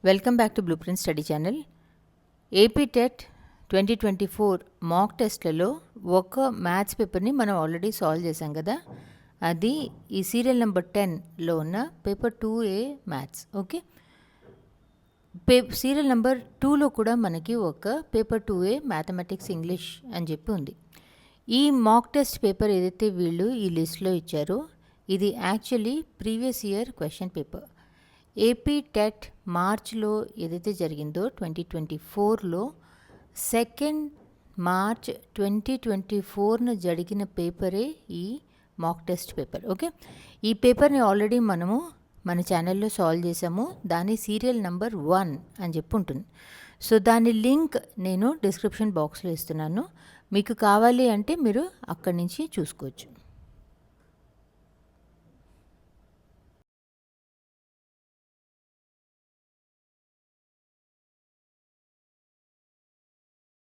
Welcome back to blue print study channel. AP TET 2024 మాక్ టెస్ట్లలో ఒక maths పేపర్ని మనం already solve చేసాం కదా. అది ఈ సీరియల్ నెంబర్ 10లో ఉన్న paper 2A maths. Okay, serial number 2లో కూడా మనకి ఒక పేపర్ 2A మ్యాథమెటిక్స్ ఇంగ్లీష్ అని చెప్పి ఉంది. ఈ మాక్ టెస్ట్ పేపర్ ఏదైతే వీళ్ళు ఈ లిస్ట్లో ఇచ్చారో ఇది actually previous year question paper. AP TET మార్చ్లో ఏదైతే జరిగిందో 2024లో 2 మార్చ్ 2024న జరిగిన పేపరే ఈ మాక్ టెస్ట్ పేపర్. ఓకే, ఈ పేపర్ని ఆల్రెడీ మనము మన ఛానల్లో సాల్వ్ చేసాము. దాని సీరియల్ నెంబర్ 1 అని చెప్పి ఉంటుంది. సో దాని లింక్ నేను డిస్క్రిప్షన్ బాక్స్లో ఇస్తున్నాను. మీకు కావాలి అంటే మీరు అక్కడి నుంచి చూసుకోవచ్చు.